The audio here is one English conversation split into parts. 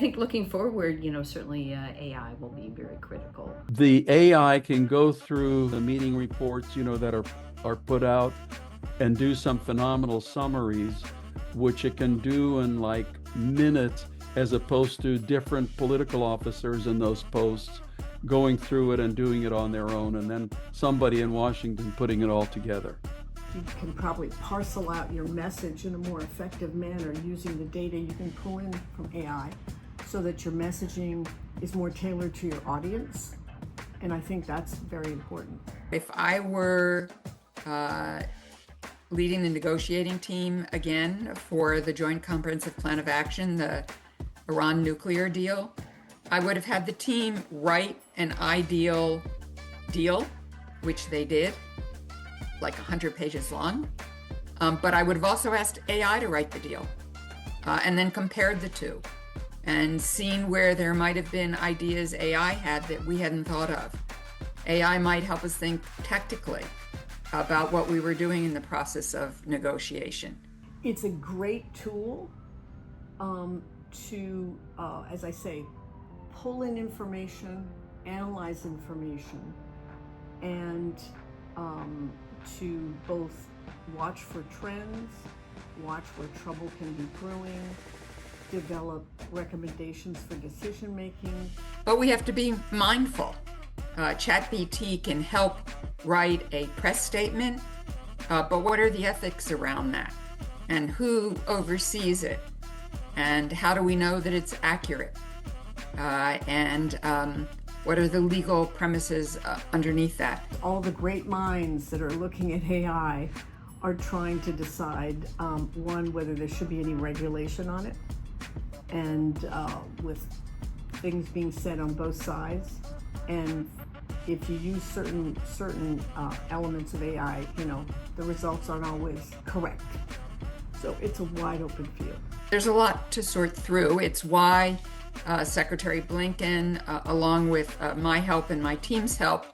I think looking forward, certainly AI will be very critical. The AI can go through the meeting reports, that are put out and do some phenomenal summaries, which it can do in like minutes, as opposed to different political officers in those posts going through it and doing it on their own, and then somebody in Washington putting it all together. You can probably parcel out your message in a more effective manner using the data you can pull in from AI so that your messaging is more tailored to your audience. And I think that's very important. If I were leading the negotiating team again for the Joint Comprehensive Plan of Action, the Iran nuclear deal, I would have had the team write an ideal deal, which they did, like 100 pages long. But I would have also asked AI to write the deal and then compared the two and seen where there might have been ideas AI had that we hadn't thought of. AI might help us think tactically about what we were doing in the process of negotiation. It's a great tool to, as I say, pull in information, analyze information, and to both watch for trends, watch where trouble can be brewing, develop recommendations for decision making. But we have to be mindful. ChatGPT can help write a press statement, but what are the ethics around that? And who oversees it? And how do we know that it's accurate? And what are the legal premises underneath that? All the great minds that are looking at AI are trying to decide, one, whether there should be any regulation on it, and with things being said on both sides. And if you use certain elements of AI, the results aren't always correct. So it's a wide open field. There's a lot to sort through. It's why Secretary Blinken, along with my help and my team's help,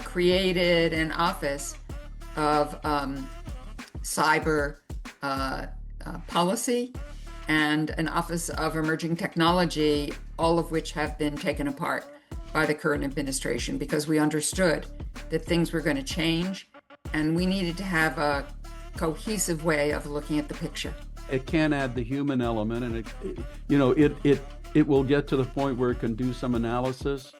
created an office of cyber policy and an office of emerging technology, all of which have been taken apart by the current administration, because we understood that things were going to change and we needed to have a cohesive way of looking at the picture. It can add the human element, and it will get to the point where it can do some analysis.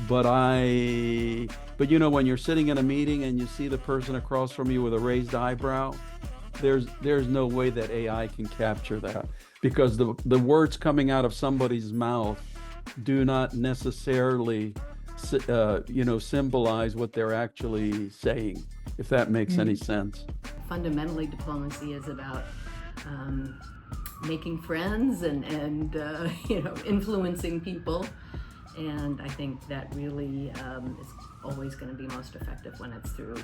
But when you're sitting in a meeting and you see the person across from you with a raised eyebrow, there's no way that AI can capture that, because the words coming out of somebody's mouth do not necessarily symbolize what they're actually saying, if that makes any sense. Fundamentally, diplomacy is about making friends and influencing people. And I think that really is always going to be most effective when it's through,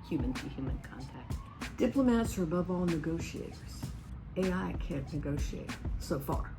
human-to-human contact. Diplomats are above all negotiators. AI can't negotiate so far.